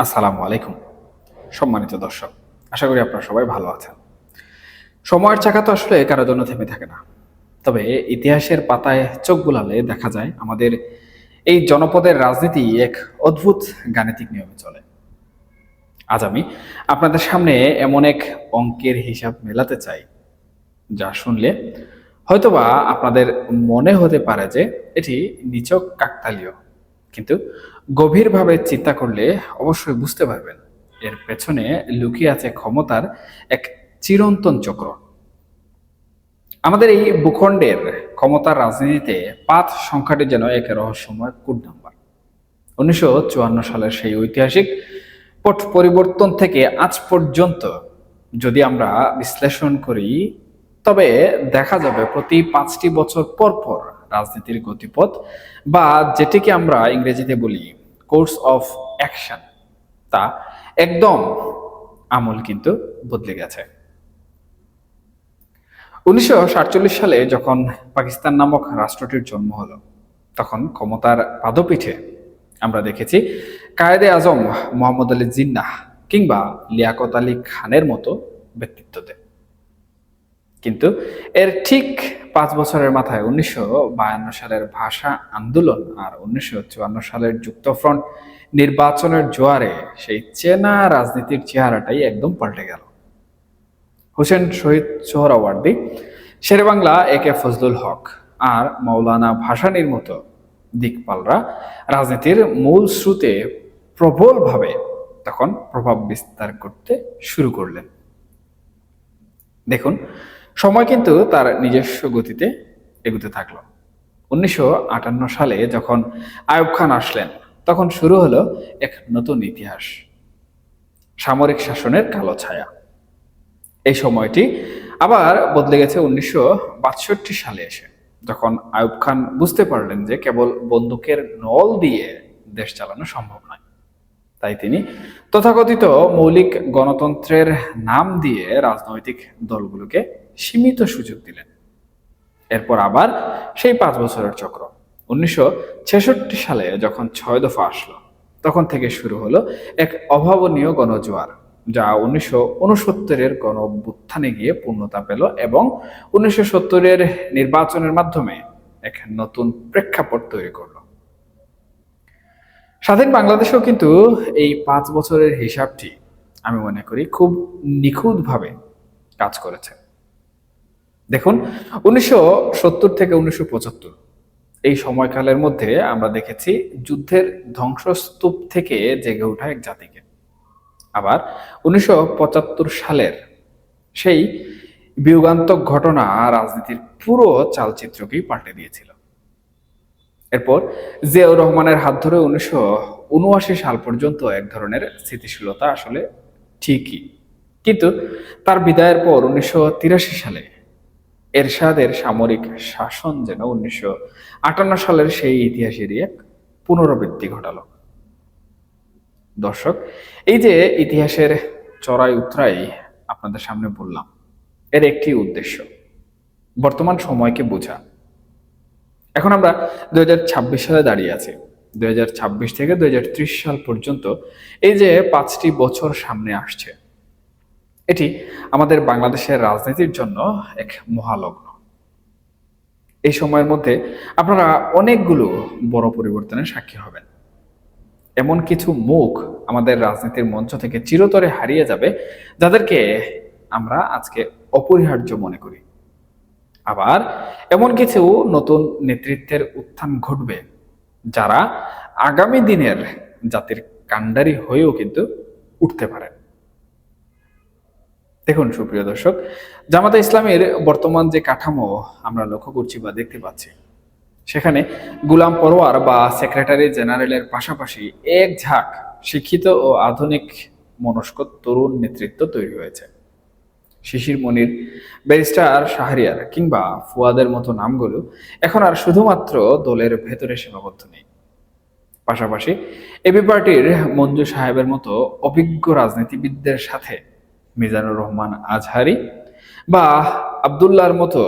আসসালামু আলাইকুম। সম্মানিত দর্শক, আশা করি আপনারা সবাই ভালো আছেন। সময়ের চাকা তো আসলে কারোর জন্য থেমে থাকে না। তবে ইতিহাসের পাতায় চোখ বুলালে দেখা যায় আমাদের এই জনপদের রাজনীতি এক অদ্ভুত গাণিতিক নিয়মে চলে। আজ আমি আপনাদের সামনে এমন এক অঙ্কের হিসাব মেলাতে চাই, যা শুনলে হয়তোবা আপনাদের মনে হতে পারে যে এটি নিছক কাকতালীয়, কিন্তু গভীরভাবে চিন্তা করলে অবশ্যই বুঝতে পারবেন এর পেছনে লুকিয়ে আছে ক্ষমতার এক চিরন্তন চক্র। আমাদের এই ভূখণ্ডের ক্ষমতার রাজনীতিতে ৫ সংখ্যাটি যেন এক রহস্যময় কোড নাম্বার। ১৯৫৪ সালের সেই ঐতিহাসিক পট পরিবর্তন থেকে আজ পর্যন্ত যদি আমরা বিশ্লেষণ করি, তবে দেখা যাবে প্রতি ৫টি বছর পর পর রাজনীতির গতিপথ, বা যেটিকে আমরা ইংরেজিতে বলি কোর্স অফ অ্যাকশন, তা একদম আমূল কিন্তু বদলে গেছে। ১৯৪৭ সালে যখন পাকিস্তান নামক রাষ্ট্রটির জন্ম হলো, তখন ক্ষমতার পাদপীঠে আমরা দেখেছি কায়েদে আজম মোহাম্মদ আলী জিন্নাহ কিংবা লিয়াকত আলী খানের মতো ব্যক্তিত্বদের। কিন্তু এর ঠিক ৫ বছরের মাথায় ১৯৫২ সালের ভাষা আন্দোলন আর ১৯৫৪ সালের যুক্তফ্রন্ট নির্বাচনের জোয়ারে সেই চেনা রাজনীতির চেহারাটাই একদম পাল্টে গেল। হোসেন শহীদ সোহরাওয়ার্দী, শেরেবাংলা একে ফজলুল হক আর মাওলানা ভাসানীর মতো দিকপালরা রাজনীতির মূল স্রোতে প্রবলভাবে তখন প্রভাব বিস্তার করতে শুরু করলেন। দেখুন, সময় কিন্তু তার নিজস্ব গতিতে এগুতে থাকলো। ১৯৫৮ সালে যখন আইয়ুব খান আসলেন, তখন শুরু হলো এক নতুন ইতিহাস, সামরিক শাসনের কালো ছায়া। এই সময়টি আবার বদলে গেছে ১৯৬২ সালে এসে, যখন আইয়ুব খান বুঝতে পারলেন যে কেবল বন্দুকের নল দিয়ে দেশ চালানো সম্ভব নয়। তাই তিনি তথাকথিত মৌলিক গণতন্ত্রের নাম দিয়ে রাজনৈতিক দলগুলোকে সীমিত সুযোগ দিলেন। এরপর আবার সেই ৫ বছরের চক্র। ১৯৬৬ সালে যখন ৬ দফা আসলো, তখন থেকে শুরু হলো এক অভাবনীয় গণজোয়ার, যা ১৯৬৯-এর গণ অভ্যুত্থানে গিয়ে পূর্ণতা পেল এবং ১৯৭০-এর নির্বাচনের মাধ্যমে এক নতুন প্রেক্ষাপট তৈরি করলো। স্বাধীন বাংলাদেশেও কিন্তু এই ৫ বছরের হিসাবটি আমি মনে করি খুব নিখুঁতভাবে কাজ করেছে। দেখুন, ১৯৭০ থেকে ১৯৭৫ এই সময়কালের মধ্যে আমরা দেখেছি যুদ্ধের ধ্বংসস্তূপ থেকে জেগে ওঠা এক জাতিকে। আবার ১৯৭৫ সালের সেই বিয়োগান্তক ঘটনা রাজনীতির পুরো চালচিত্রকেই পাল্টে দিয়েছিল। এরপর জিয়াউর রহমানের হাত ধরে ১৯৭৯ সাল পর্যন্ত এক ধরনের স্থিতিশীলতা আসলে ঠিকই, কিন্তু তার বিদায়ের পর ১৯৮৩ সালে এরশাদের সামরিক শাসন যেন ১৯৫৮ সালের সেই ইতিহাসেরই এক পুনরাবৃত্তি ঘটালো। দর্শক, এই যে ইতিহাসের চড়াই উতরাই আপনাদের সামনে বললাম, এর একটি উদ্দেশ্য বর্তমান সময়কে বোঝা। এখন আমরা ২০২৬ সালে দাঁড়িয়ে আছি। ২০২৬ থেকে ২০৩০ সাল পর্যন্ত এই যে ৫টি বছর সামনে আসছে, এটি আমাদের বাংলাদেশের রাজনীতির জন্য এক মহালগ্ন। এই সময়ের মধ্যে আপনারা অনেকগুলো বড় পরিবর্তনের সাক্ষী হবেন। এমন কিছু মুখ আমাদের রাজনীতির মঞ্চ থেকে চিরতরে হারিয়ে যাবে, যাদেরকে আমরা আজকে অপরিহার্য মনে করি। আবার এমন কিছু নতুন নেতৃত্বের উত্থান ঘটবে, যারা আগামী দিনের জাতির কাণ্ডারি হয়েও কিন্তু উঠতে পারেন। দেখুন সুপ্রিয় দর্শক, জামাতে ইসলামের বর্তমান যে কাঠামো আমরা লক্ষ্য করছি বা দেখতে পাচ্ছি, সেখানে গোলাম পরোয়ার বা সেক্রেটারি জেনারেলের পাশাপাশি এক ঝাঁক শিক্ষিত ও আধুনিক মনস্ক তরুণ নেতৃত্ব তৈরি হয়েছে। শিশির মনির, ব্যারিস্টার শাহরিয়ার কিংবা ফুয়াদের মতো নামগুলো এখন আর শুধুমাত্র দলের ভেতরে সীমাবদ্ধ নেই। পাশাপাশি এবি পার্টির মঞ্জু সাহেবের মতো অভিজ্ঞ রাজনীতিবিদদের সাথে মিজানুর রহমান আজহারি বা আবদুল্লাহর মতো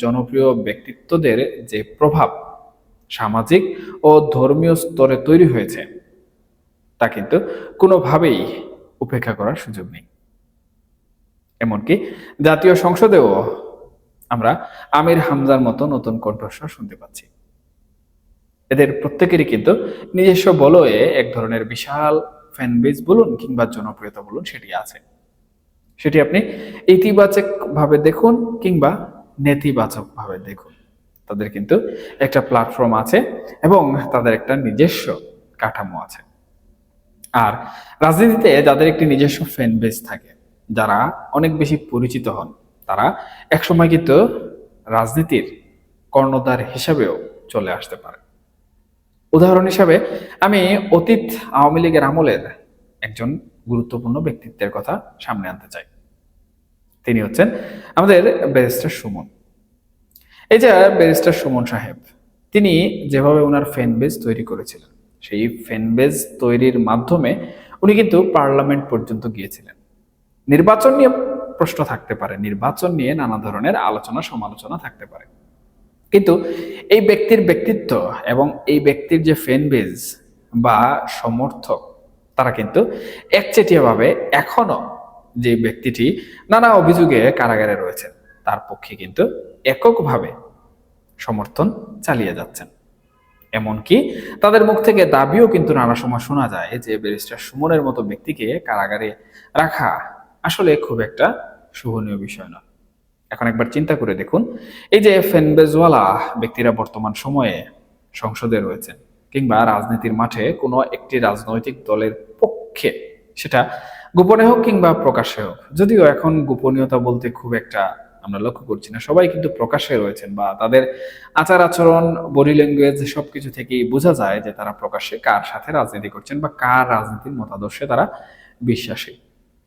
জনপ্রিয় ব্যক্তিত্বদের যে প্রভাব সামাজিক ও ধর্মীয় স্তরে তৈরি হয়েছে, তা কিন্তু কোনোভাবেই উপেক্ষা করার সুযোগ নেই। এমনকি জাতীয় সংসদেও আমরা আমির হামজার মতো নতুন কণ্ঠস্বর শুনতে পাচ্ছি। এদের প্রত্যেকেরই কিন্তু নিজস্ব বলয়ে এক ধরনের বিশাল ফ্যান বেস বলুন কিংবা জনপ্রিয়তা বলুন সেটি আছে। সেটি আপনি ইতিবাচক ভাবে দেখুন কিংবা নেতিবাচক ভাবে দেখুন, তাদের কিন্তু একটা প্ল্যাটফর্ম আছে এবং তাদের একটা নিজস্ব কাঠামো আছে। আর রাজনীতিতে যাদের একটি নিজস্ব ফ্যান বেস থাকে, যারা অনেক বেশি পরিচিত হন, তারা একসময় কিন্তু রাজনীতির কর্ণধার হিসাবেও চলে আসতে পারে। উদাহরণ হিসাবে আমি অতীত আওয়ামী লীগের আমলের একজন গুরুত্বপূর্ণ ব্যক্তিত্বের কথা সামনে আনতে চাই। তিনি হচ্ছেন আমাদের ব্যারিস্টার সুমন। এই যে ব্যারিস্টার সুমন সাহেব, তিনি যেভাবে ওনার ফ্যান বেস তৈরি করেছিলেন, সেই ফ্যান বেস তৈরির মাধ্যমে উনি কিন্তু পার্লামেন্ট পর্যন্ত গিয়েছিলেন। নির্বাচন নিয়ে প্রশ্ন থাকতে পারে, নির্বাচন নিয়ে নানা ধরনের আলোচনা সমালোচনা থাকতে পারে, কিন্তু এই ব্যক্তির ব্যক্তিত্ব এবং এই ব্যক্তির যে ফ্যান বেস বা সমর্থক, তারা কিন্তু একচেটিয়াভাবে এখনো যে ব্যক্তিটি নানা অভিযোগে কারাগারে রয়েছেন তার পক্ষে কিন্তু এককভাবে সমর্থন চালিয়ে যাচ্ছেন। এমনকি তাদের মুখ থেকে দাবিও কিন্তু নানা সময় শোনা যায় যে ব্যারিস্টার সুমনের মতো ব্যক্তিকে কারাগারে রাখা আসলে খুব একটা শোভনীয় বিষয় নয়। এখন একবার চিন্তা করে দেখুন, এই যে ফ্যানবেজওয়ালা ব্যক্তিরা বর্তমান সময়ে সংসদে রয়েছেন কিংবা রাজনীতির মাঠে কোনো একটি রাজনৈতিক দলের পক্ষে, সেটা গোপনে হোক কিংবা প্রকাশ্যে হোক, যদিও এখন গোপনীয়তা বলতে খুব একটা আমরা লক্ষ্য করছি না, সবাই কিন্তু প্রকাশ্যে রয়েছেন বা তাদের আচার আচরণ, বডি ল্যাঙ্গুয়েজ সবকিছু থেকেই বোঝা যায় যে তারা প্রকাশ্যে কার সাথে রাজনীতি করছেন বা কার রাজনীতির মতাদর্শে তারা বিশ্বাসী।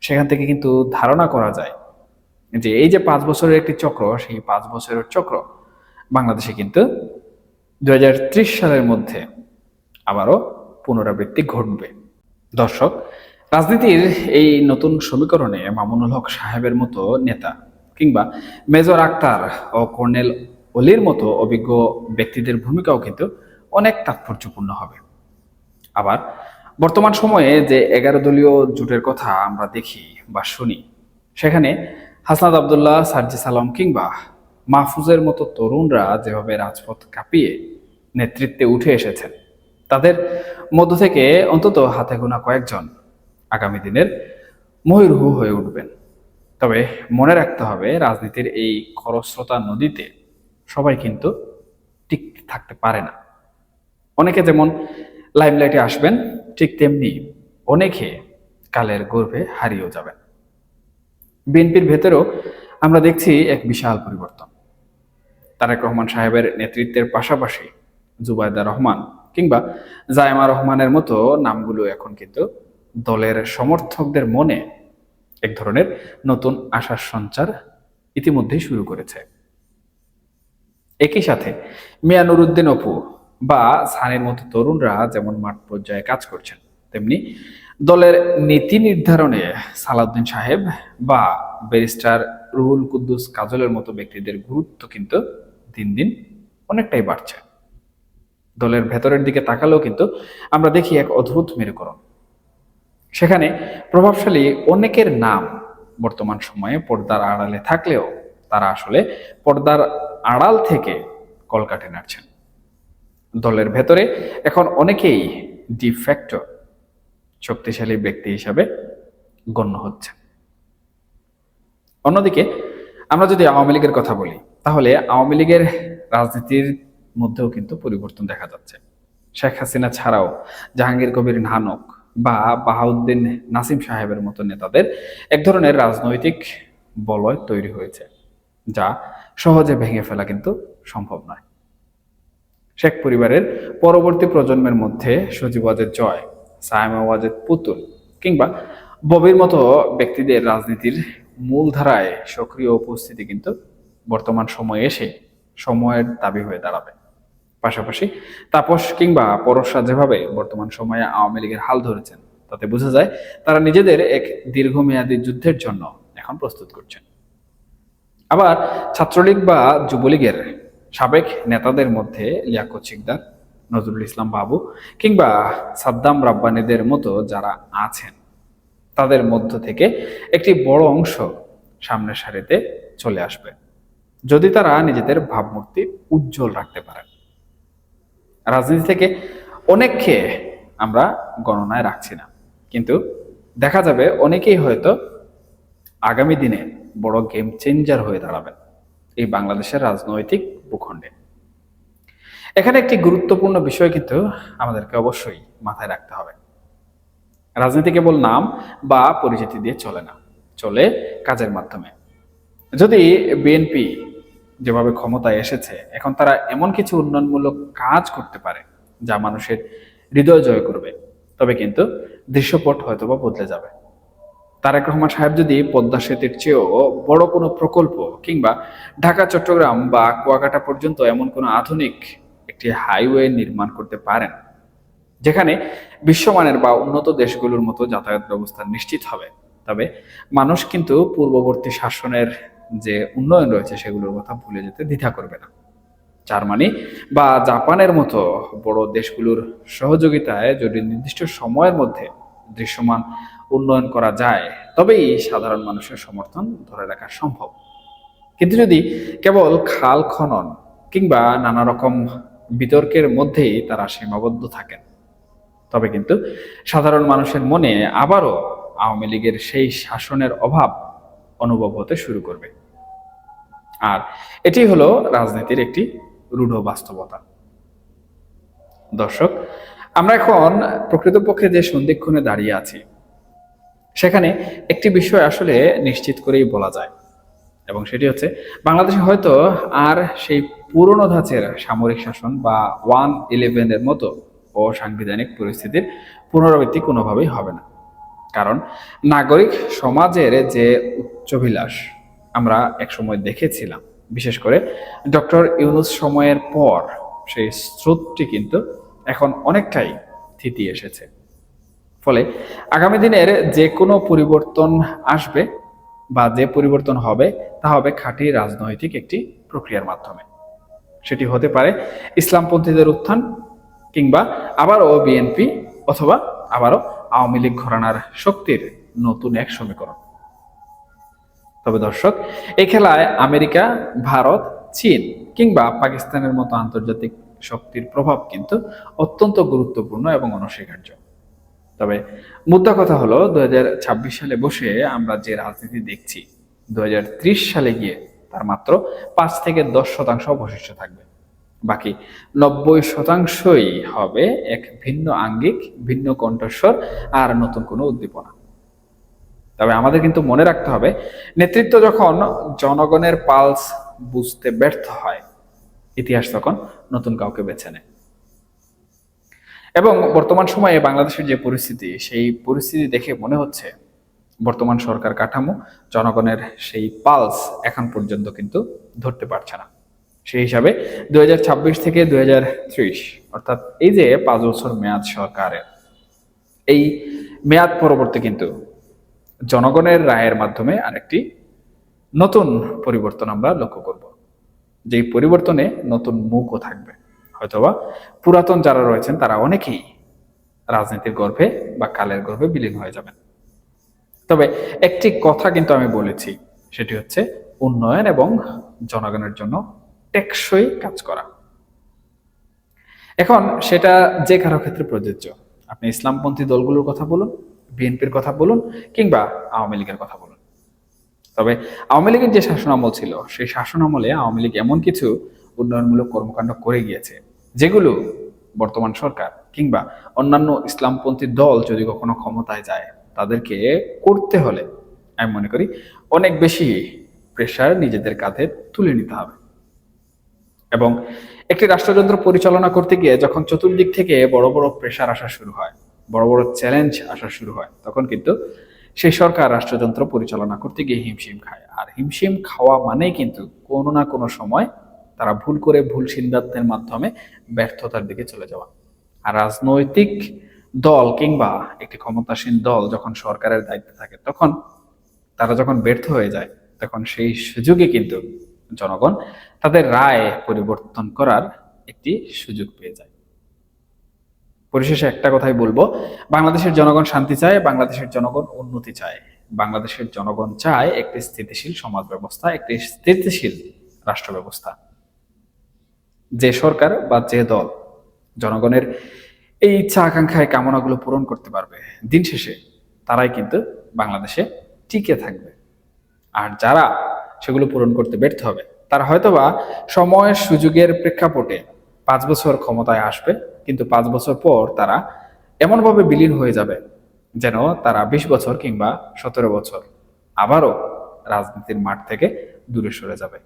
সেখান থেকে কিন্তু ধারণা করা যায় যে এই যে 5 বছরের একটি চক্র, সেই 5 বছরের চক্র বাংলাদেশে কিন্তু 2030 সালের মধ্যে আবারও পুনরাবৃত্তি ঘটবে। দর্শক, রাজনীতির এই নতুন সমীকরণে মামুনুল হক সাহেবের মতো নেতা কিংবা মেজর আক্তার ও কর্নেল অলির মতো অভিজ্ঞ ব্যক্তিদের ভূমিকাও কিন্তু অনেক তাৎপর্যপূর্ণ হবে। আবার বর্তমান সময়ে যে 11 দলীয় জোটের কথা আমরা দেখি বা শুনি, সেখানে হাসনাত আবদুল্লাহ, সার্জিস আলম কিংবা মাহফুজের মতো তরুণরা যেভাবে রাজপথ কাঁপিয়ে নেতৃত্বে উঠে এসেছেন, তাদের মধ্য থেকে অন্তত হাতে গোনা কয়েকজন আগামী দিনের ময়ূরহু হয়ে উঠবেন। তবে মনে রাখতে হবে, রাজনীতির এই খরস্রোতা নদীতে সবাই কিন্তু ঠিক থাকতে পারে না। অনেকে যেমন লাইমলাইটে আসবেন, ঠিক তেমনি অনেকে কালের গর্ভে হারিয়েও যাবেন। বিএনপির ভেতরেও আমরা দেখছি এক বিশাল পরিবর্তন। তারেক রহমান সাহেবের নেতৃত্বের পাশাপাশি জুবাইদা রহমান কিংবা জায়মা রহমানের মতো নামগুলো এখন কিন্তু দলের সমর্থকদের মনে এক ধরনের নতুন আশার সঞ্চার ইতিমধ্যেই শুরু করেছে। একই সাথে মিয়া নুরুদ্দিন অপু বা সানের মতো তরুণরা যেমন মাঠ পর্যায়ে কাজ করছেন, তেমনি দলের নীতি নির্ধারণে সালাউদ্দিন সাহেব বা ব্যারিস্টার রুহুল কুদ্দুস কাজলের মতো ব্যক্তিদের গুরুত্ব কিন্তু দিন দিন অনেকটাই বাড়ছে। দলের ভেতরের দিকে তাকালেও কিন্তু আমরা দেখি এক অদ্ভুত মেরুকরণ। সেখানে প্রভাবশালী অনেকের নাম বর্তমান সময়ে পর্দার আড়ালে থাকলেও তারা আসলে পর্দার আড়াল থেকে কলকাঠি নাড়ছেন। দলের ভেতরে এখন অনেকেই ডিফ্যাক্টো শক্তিশালী ব্যক্তি হিসাবে গণ্য হচ্ছে। অন্যদিকে আমরা যদি আওয়ামী লীগের কথা বলি, তাহলে আওয়ামী লীগের রাজনীতির মধ্যেও কিন্তু পরিবর্তন দেখা যাচ্ছে। শেখ হাসিনা ছাড়াও জাহাঙ্গীর কবির নানক বা বাহাউদ্দিন নাসিম সাহেবের মতো নেতাদের এক ধরনের রাজনৈতিক বলয় তৈরি হয়েছে, যা সহজে ভেঙে ফেলা কিন্তু সম্ভব নয়। শেখ পরিবারের পরবর্তী প্রজন্মের মধ্যে সজীব ওয়াজেদ জয়, সায়েমা ওয়াজেদ পুতুল কিংবা ববির মতো ব্যক্তিদের রাজনীতির মূলধারায় সক্রিয় উপস্থিতি কিন্তু বর্তমান সময়ে এসে সময়ের দাবি হয়ে দাঁড়াবে। পাশাপাশি তাপস কিংবা পরশরা যেভাবে বর্তমান সময়ে আওয়ামী লীগের হাল ধরেছেন, তাতে বোঝা যায় তারা নিজেদের এক দীর্ঘমেয়াদী যুদ্ধের জন্য এখন প্রস্তুত করছেন। আবার ছাত্রলীগ বা যুবলীগের সাবেক নেতাদের মধ্যে লিয়াকত শিকদার, নজরুল ইসলাম বাবু কিংবা সাদ্দাম রাব্বানীদের মতো যারা আছেন, তাদের মধ্য থেকে একটি বড় অংশ সামনের সারিতে চলে আসবে, যদি তারা নিজেদের ভাবমূর্তি উজ্জ্বল রাখতে পারে। রাজনীতি থেকে অনেককে আমরা গণনায় রাখছি না, কিন্তু দেখা যাবে অনেকেই হয়তো আগামী দিনে বড় গেম চেঞ্জার হয়ে দাঁড়াবেন এই বাংলাদেশের রাজনৈতিক ভূখণ্ডে। এখানে একটি গুরুত্বপূর্ণ বিষয় কিন্তু আমাদেরকে অবশ্যই মাথায় রাখতে হবে। রাজনীতি কেবল নাম বা পরিচিতি দিয়ে চলে না, চলে কাজের মাধ্যমে। যদি বিএনপি যেভাবে ক্ষমতায় এসেছে, এখন তারা এমন কিছু উন্নয়নমূলক কাজ করতে পারে যা মানুষের হৃদয় জয় করবে, তবে কিন্তু দৃশ্যপট হয়তোবা বদলে যাবে। তারেক রহমান সাহেব যদি পদ্মা সেতুর চেয়েও বড় কোনো প্রকল্প কিংবা ঢাকা চট্টগ্রাম বা কুয়াকাটা পর্যন্ত এমন কোনো আধুনিক একটি হাইওয়ে নির্মাণ করতে পারেন, যেখানে বিশ্বমানের বা উন্নত দেশগুলোর মতো যাতায়াত ব্যবস্থা নিশ্চিত হবে, তবে মানুষ কিন্তু পূর্ববর্তী শাসনের যে উন্নয়ন রয়েছে সেগুলোর কথা ভুলে যেতে দ্বিধা করবে না। জার্মানি বা জাপানের মতো বড় দেশগুলোর সহযোগিতায় যদি নির্দিষ্ট সময়ের মধ্যে দৃশ্যমান উন্নয়ন করা যায়, তবেই সাধারণ মানুষের সমর্থন ধরে রাখা সম্ভব। কিন্তু যদি কেবল খাল খনন কিংবা নানা রকম বিতর্কের মধ্যেই তারা সীমাবদ্ধ থাকেন, তবে কিন্তু সাধারণ মানুষের মনে আবারও আওয়ামী লীগের সেই শাসনের অভাব অনুভব হতে শুরু করবে। আর এটি হলো রাজনীতির একটি রূঢ় বাস্তবতা। দর্শক, আমরা এখন প্রকৃতপক্ষে যে সন্ধিক্ষণে দাঁড়িয়ে আছি, সেখানে একটি বিষয় আসলে নিশ্চিত করেই বলা যায়, এবং সেটি হচ্ছে বাংলাদেশে হয়তো আর সেই পুরনো ধাঁচের সামরিক শাসন বা 1-11-এর মতো অসাংবিধানিক পরিস্থিতির পুনরাবৃত্তি কোনোভাবেই হবে না। কারণ নাগরিক সমাজের যে উচ্চাভিলাষ আমরা একসময় দেখেছিলাম, বিশেষ করে ডক্টর ইউনূস সময়ের পর, সেই স্রোতটি কিন্তু এখন অনেকটাই থিতিয়ে এসেছে। ফলে আগামী দিনের যে কোনো পরিবর্তন আসবে বা যে পরিবর্তন হবে, তা হবে খাঁটি রাজনৈতিক একটি প্রক্রিয়ার মাধ্যমে। সেটি হতে পারে ইসলামপন্থীদের উত্থান, কিংবা আবারও বিএনপি, অথবা আবারও আওয়ামী লীগ ঘরানার শক্তির নতুন এক সমীকরণ। তবে দর্শক, এই খেলায় আমেরিকা, ভারত, চীন কিংবা পাকিস্তানের মতো আন্তর্জাতিক শক্তির প্রভাব কিন্তু অত্যন্ত গুরুত্বপূর্ণ এবং অনস্বীকার্য। তবে মুদ্রা কথা হলো, 2026 সালে বসে আমরা যে রাজনীতি দেখছি, 2030 সালে গিয়ে তার মাত্র 5 থেকে 10% অবশিষ্ট থাকবে। বাকি 90%ই হবে এক ভিন্ন আঙ্গিক, ভিন্ন কণ্ঠস্বর আর নতুন কোনো উদ্দীপনা। তবে আমাদের কিন্তু মনে রাখতে হবে, নেতৃত্ব যখন জনগণের পালস বুঝতে ব্যর্থ হয়, ইতিহাস তখন নতুন কাউকে বেছে নেয়। এবং বর্তমান সময়ে বাংলাদেশের যে পরিস্থিতি, সেই পরিস্থিতি দেখে মনে হচ্ছে বর্তমান সরকার কাঠামো জনগণের সেই পালস এখন পর্যন্ত কিন্তু ধরতে পারছে না। সেই হিসাবে 2026 থেকে 2030, অর্থাৎ এই যে 5 বছর মেয়াদ সরকারের, এই মেয়াদ পরবর্তী কিন্তু জনগণের রায়ের মাধ্যমে আরেকটি নতুন পরিবর্তন আমরা লক্ষ্য করব, যেই পরিবর্তনে নতুন মুখও থাকবে। হয়তোবা পুরাতন যারা রয়েছেন তারা অনেকেই রাজনীতির গর্ভে বা কালের গর্ভে বিলীন হয়ে যাবেন। তবে একটি কথা কিন্তু আমি বলেছি, সেটি হচ্ছে উন্নয়ন এবং জনগণের জন্য টেকসই কাজ করা। এখন সেটা যে কারো ক্ষেত্রে প্রযোজ্য। আপনি ইসলামপন্থী দলগুলোর কথা বলুন, বিএনপির কথা বলুন, কিংবা আওয়ামী লীগের কথা বলুন। তবে আওয়ামী লীগের যে শাসনামল ছিল, সেই শাসনামলে আওয়ামী লীগ এমন কিছু উন্নয়নমূলক কর্মকাণ্ড করে গিয়েছে, যেগুলো বর্তমান সরকার কিংবা অন্যান্য ইসলামপন্থী দল যদি কখনো ক্ষমতায় যায়, তাদেরকে করতে হলে আমি মনে করি অনেক বেশি প্রেশার নিজেদের কাঁধে তুলে নিতে হবে। এবং একটি রাষ্ট্রযন্ত্র পরিচালনা করতে গিয়ে যখন চতুর্দিক থেকে বড় বড় প্রেশার আসা শুরু হয়, বড় বড় চ্যালেঞ্জ আসা শুরু হয়, তখন কিন্তু সেই সরকার রাষ্ট্রযন্ত্র পরিচালনা করতে গিয়ে হিমশিম খায়। আর হিমশিম খাওয়া মানেই কিন্তু কোনো না কোনো সময় তারা ভুল করে ভুল সিদ্ধান্তের মাধ্যমে ব্যর্থতার দিকে চলে যাওয়া। আর রাজনৈতিক দল কিংবা একটি ক্ষমতাসীন দল যখন সরকারের দায়িত্বে থাকে, তখন তারা যখন ব্যর্থ হয়ে যায়, তখন সেই সুযোগে কিন্তু জনগণ তাদের রায় পরিবর্তন করার একটি সুযোগ পেয়ে যায়। পরিশেষে একটা কথাই বলবো, বাংলাদেশের জনগণ শান্তি চায়, বাংলাদেশের জনগণ উন্নতি চায়, বাংলাদেশের জনগণ চায় একটি স্থিতিশীল সমাজ ব্যবস্থা, একটি স্থিতিশীল রাষ্ট্র ব্যবস্থা। যে সরকার বা যে দল জনগণের এই ইচ্ছা আকাঙ্ক্ষায় কামনাগুলো পূরণ করতে পারবে, দিন শেষে তারাই কিন্তু বাংলাদেশে টিকে থাকবে। আর যারা সেগুলো পূরণ করতে ব্যর্থ হবে, তারা হয়তোবা সময় সুযোগের প্রেক্ষাপটে 5 বছর ক্ষমতায় আসবে, কিন্তু 5 বছর পর তারা এমনভাবে বিলীন হয়ে যাবে যেন তারা 20 বছর কিংবা 17 বছর আবারও রাজনীতির মাঠ থেকে দূরে সরে যাবে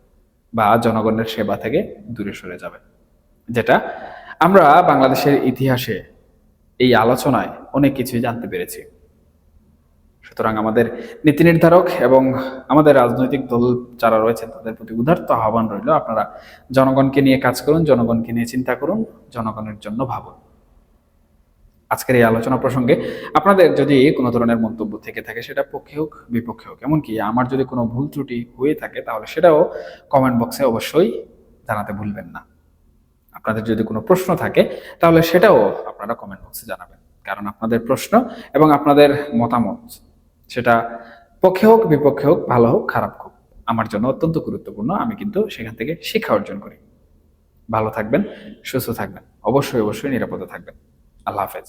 বা জনগণের সেবা থেকে দূরে সরে যাবে। যেটা আমরা বাংলাদেশের ইতিহাসে এই আলোচনায় অনেক কিছুই জানতে পেরেছি। সুতরাং আমাদের নীতি নির্ধারক এবং আমাদের রাজনৈতিক দল যারা রয়েছে তাদের প্রতি উদারত আহ্বান রইল, আপনারা জনগণকে নিয়ে কাজ করুন, জনগণকে নিয়ে চিন্তা করুন, জনগণের জন্য ভাবুন। আজকের এই আলোচনা প্রসঙ্গে আপনাদের যদি কোনো ধরনের মন্তব্য থেকে থাকে, সেটা পক্ষে হোক বিপক্ষে হোক, এমনকি আমার যদি কোনো ভুল ত্রুটি হয়ে থাকে, তাহলে সেটাও কমেন্ট বক্সে অবশ্যই জানাতে ভুলবেন না। আপনাদের যদি কোনো প্রশ্ন থাকে তাহলে সেটাও আপনারা কমেন্ট বক্সে জানাবেন, কারণ আপনাদের প্রশ্ন এবং আপনাদের মতামত, সেটা পক্ষে হোক বিপক্ষে হোক, ভালো হোক খারাপ হোক, আমার জন্য অত্যন্ত গুরুত্বপূর্ণ। আমি কিন্তু সেখান থেকে শিক্ষা অর্জন করি। ভালো থাকবেন, সুস্থ থাকবেন, অবশ্যই অবশ্যই নিরাপদে থাকবেন। আল্লাহ হাফেজ।